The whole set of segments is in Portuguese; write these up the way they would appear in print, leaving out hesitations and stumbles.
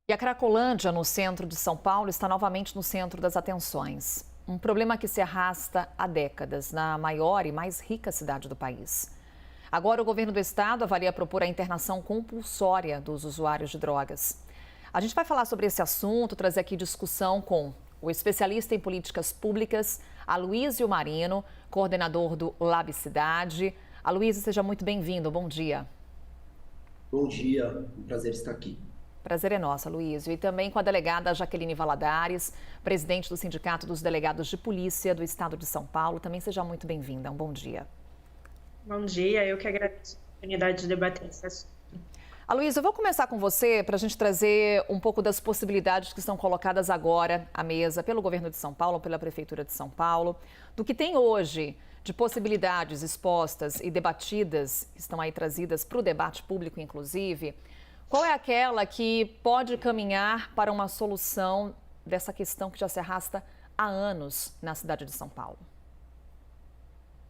E a Cracolândia, no centro de São Paulo, está novamente no centro das atenções. Um problema que se arrasta há décadas na maior e mais rica cidade do país. Agora, o governo do estado avalia propor a internação compulsória dos usuários de drogas. A gente vai falar sobre esse assunto, trazer aqui discussão com o especialista em políticas públicas, Aloísio Marino, coordenador do Lab Cidade. Aloísio, seja muito bem-vindo. Bom dia. Bom dia, um prazer estar aqui. Prazer é nosso, Aloísio. E também com a delegada Jaqueline Valadares, presidente do Sindicato dos Delegados de Polícia do Estado de São Paulo. Também seja muito bem-vinda. Um bom dia. Bom dia, eu que agradeço a oportunidade de debater esse assunto. Aloísio, eu vou começar com você para a gente trazer um pouco das possibilidades que estão colocadas agora à mesa pelo governo de São Paulo, pela Prefeitura de São Paulo, do que tem hoje de possibilidades expostas e debatidas, que estão aí trazidas para o debate público, inclusive. Qual é aquela que pode caminhar para uma solução dessa questão que já se arrasta há anos na cidade de São Paulo?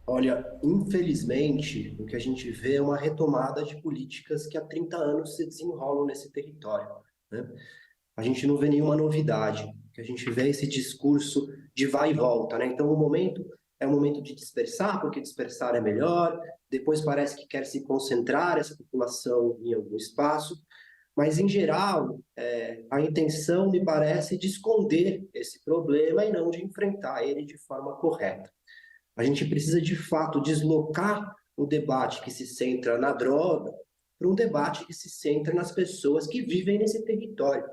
Olha, infelizmente, o que a gente vê é uma retomada de políticas que há 30 anos se desenrolam nesse território, né? A gente não vê nenhuma novidade, o que a gente vê é esse discurso de vai e volta, né? Então, o momento é um momento de dispersar, porque dispersar é melhor, depois parece que quer se concentrar essa população em algum espaço, mas, em geral, a intenção, me parece, de esconder esse problema e não de enfrentar ele de forma correta. A gente precisa, de fato, deslocar o debate que se centra na droga para um debate que se centra nas pessoas que vivem nesse território.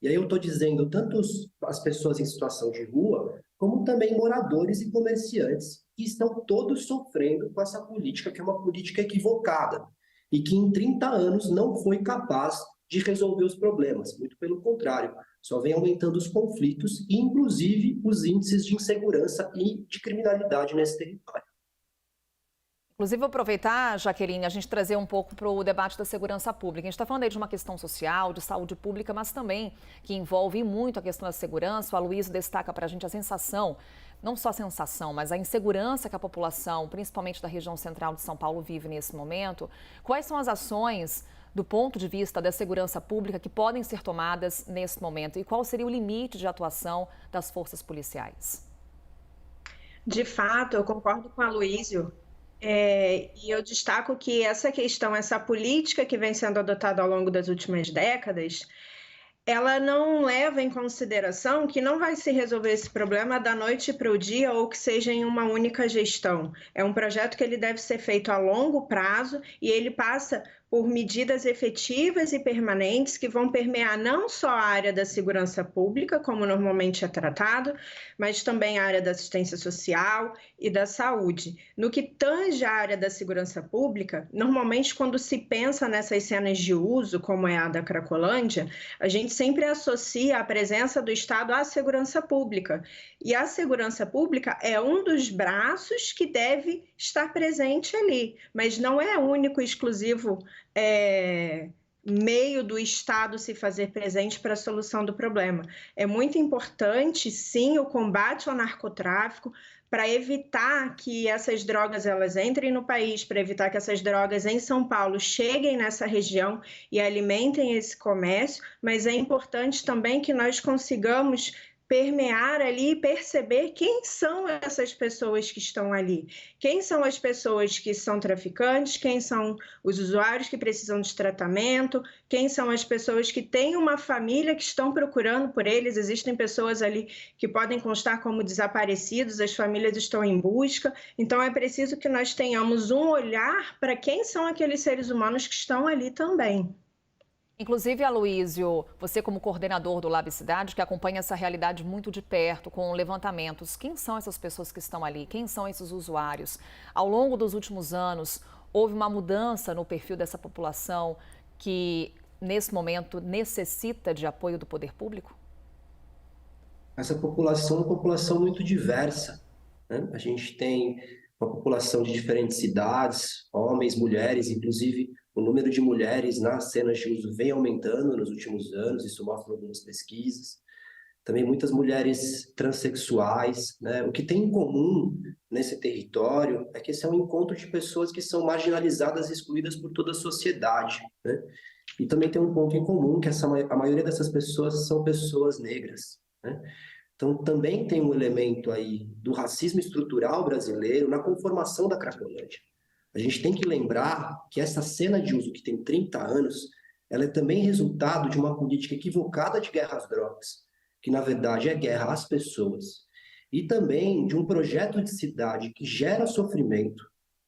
E aí eu estou dizendo tanto as pessoas em situação de rua, como também moradores e comerciantes que estão todos sofrendo com essa política, que é uma política equivocada e que em 30 anos não foi capaz de resolver os problemas. Muito pelo contrário, só vem aumentando os conflitos e, inclusive, os índices de insegurança e de criminalidade nesse território. Inclusive, vou aproveitar, Jaqueline, a gente trazer um pouco para o debate da segurança pública. A gente está falando aí de uma questão social, de saúde pública, mas também que envolve muito a questão da segurança. O Aloísio destaca para a gente a sensação, não só a sensação, mas a insegurança que a população, principalmente da região central de São Paulo, vive nesse momento. Quais são as ações, do ponto de vista da segurança pública, que podem ser tomadas nesse momento? E qual seria o limite de atuação das forças policiais? De fato, eu concordo com a Aloísio, e eu destaco que essa questão, essa política que vem sendo adotada ao longo das últimas décadas, ela não leva em consideração que não vai se resolver esse problema da noite para o dia ou que seja em uma única gestão. É um projeto que ele deve ser feito a longo prazo e ele passa por medidas efetivas e permanentes que vão permear não só a área da segurança pública, como normalmente é tratado, mas também a área da assistência social e da saúde. No que tange a área da segurança pública, normalmente quando se pensa nessas cenas de uso, como é a da Cracolândia, a gente sempre associa a presença do Estado à segurança pública. E a segurança pública é um dos braços que deve estar presente ali, mas não é único e exclusivo meio do Estado se fazer presente para a solução do problema. É muito importante, sim, o combate ao narcotráfico para evitar que essas drogas elas entrem no país, para evitar que essas drogas em São Paulo cheguem nessa região e alimentem esse comércio, mas é importante também que nós consigamos permear ali e perceber quem são essas pessoas que estão ali. Quem são as pessoas que são traficantes, quem são os usuários que precisam de tratamento, quem são as pessoas que têm uma família que estão procurando por eles. Existem pessoas ali que podem constar como desaparecidos, as famílias estão em busca. Então é preciso que nós tenhamos um olhar para quem são aqueles seres humanos que estão ali também. Inclusive, Aloísio, você como coordenador do Lab Cidade, que acompanha essa realidade muito de perto, com levantamentos, quem são essas pessoas que estão ali? Quem são esses usuários? Ao longo dos últimos anos, houve uma mudança no perfil dessa população que, nesse momento, necessita de apoio do poder público? Essa população é uma população muito diversa, né? A gente tem uma população de diferentes idades, homens, mulheres, inclusive o número de mulheres nas cenas de uso vem aumentando nos últimos anos, isso mostra algumas pesquisas. Também muitas mulheres transexuais, né? O que tem em comum nesse território é que esse é um encontro de pessoas que são marginalizadas e excluídas por toda a sociedade, né? E também tem um ponto em comum, que a maioria dessas pessoas são pessoas negras, né? Então, também tem um elemento aí do racismo estrutural brasileiro na conformação da Cracolândia. A gente tem que lembrar que essa cena de uso que tem 30 anos, ela é também resultado de uma política equivocada de guerra às drogas, que na verdade é guerra às pessoas, e também de um projeto de cidade que gera sofrimento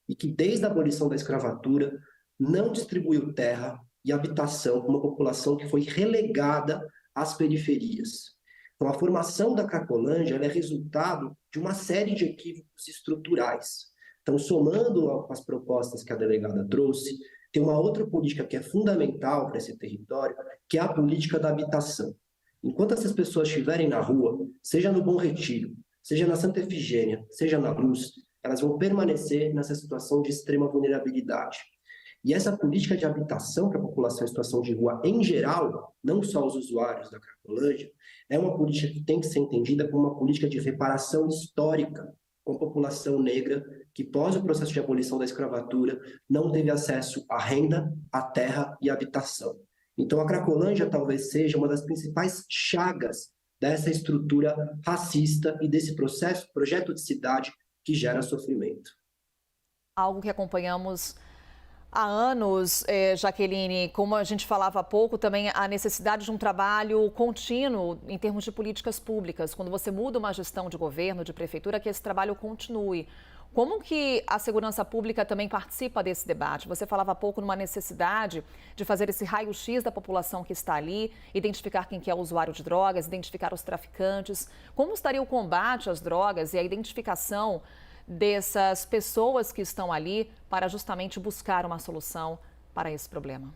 e que desde a abolição da escravatura não distribuiu terra e habitação para uma população que foi relegada às periferias. Então, a formação da Cracolândia ela é resultado de uma série de equívocos estruturais. Então, somando as propostas que a delegada trouxe, tem uma outra política que é fundamental para esse território, que é a política da habitação. Enquanto essas pessoas estiverem na rua, seja no Bom Retiro, seja na Santa Efigênia, seja na Luz, elas vão permanecer nessa situação de extrema vulnerabilidade. E essa política de habitação para a população em situação de rua em geral, não só os usuários da Cracolândia, é uma política que tem que ser entendida como uma política de reparação histórica com a população negra que, pós o processo de abolição da escravatura, não teve acesso à renda, à terra e à habitação. Então, a Cracolândia talvez seja uma das principais chagas dessa estrutura racista e desse projeto de cidade que gera sofrimento. Algo que acompanhamos há anos, Jaqueline, como a gente falava há pouco, também a necessidade de um trabalho contínuo em termos de políticas públicas. Quando você muda uma gestão de governo, de prefeitura, que esse trabalho continue. Como que a segurança pública também participa desse debate? Você falava há pouco numa necessidade de fazer esse raio-x da população que está ali, identificar quem que é o usuário de drogas, identificar os traficantes. Como estaria o combate às drogas e a identificação dessas pessoas que estão ali para justamente buscar uma solução para esse problema?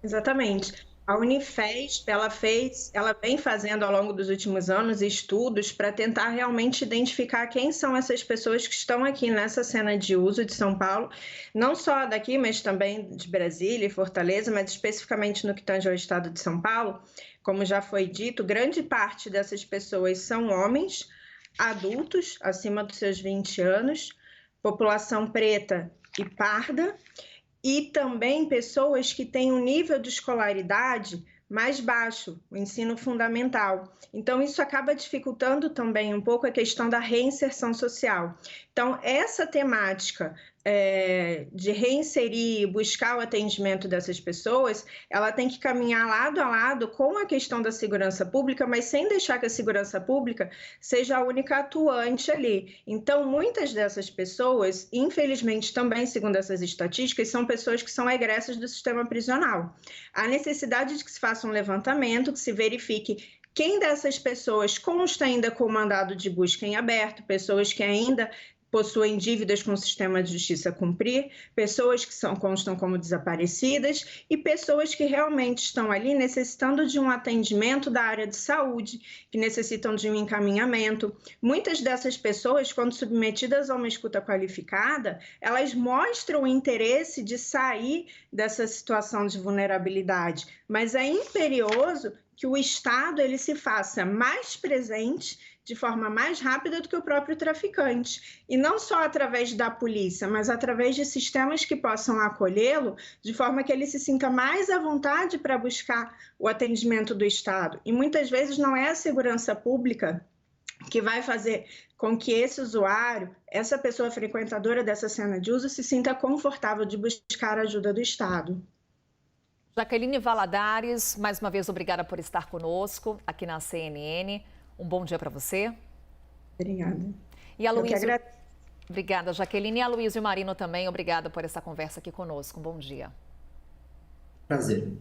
Exatamente. A Unifesp, ela vem fazendo ao longo dos últimos anos estudos para tentar realmente identificar quem são essas pessoas que estão aqui nessa cena de uso de São Paulo, não só daqui, mas também de Brasília e Fortaleza, mas especificamente no que tange ao estado de São Paulo. Como já foi dito, grande parte dessas pessoas são homens, adultos, acima dos seus 20 anos, população preta e parda, e também pessoas que têm um nível de escolaridade mais baixo, o ensino fundamental. Então, isso acaba dificultando também um pouco a questão da reinserção social. Então, essa temática de reinserir, buscar o atendimento dessas pessoas, ela tem que caminhar lado a lado com a questão da segurança pública, mas sem deixar que a segurança pública seja a única atuante ali. Então, muitas dessas pessoas, infelizmente também, segundo essas estatísticas, são pessoas que são egressas do sistema prisional. Há necessidade de que se faça um levantamento, que se verifique quem dessas pessoas consta ainda com mandado de busca em aberto, pessoas que ainda possuem dívidas com o sistema de justiça a cumprir, pessoas que constam como desaparecidas e pessoas que realmente estão ali necessitando de um atendimento da área de saúde, que necessitam de um encaminhamento. Muitas dessas pessoas, quando submetidas a uma escuta qualificada, elas mostram interesse de sair dessa situação de vulnerabilidade, mas é imperioso que o Estado ele se faça mais presente de forma mais rápida do que o próprio traficante. E não só através da polícia, mas através de sistemas que possam acolhê-lo, de forma que ele se sinta mais à vontade para buscar o atendimento do Estado. E muitas vezes não é a segurança pública que vai fazer com que esse usuário, essa pessoa frequentadora dessa cena de uso, se sinta confortável de buscar a ajuda do Estado. Jaqueline Valadares, mais uma vez, obrigada por estar conosco aqui na CNN. Um bom dia para você. Obrigada. E a Luísa... Obrigada, Jaqueline. E a Luísa Marino também, obrigada por essa conversa aqui conosco. Um bom dia. Prazer.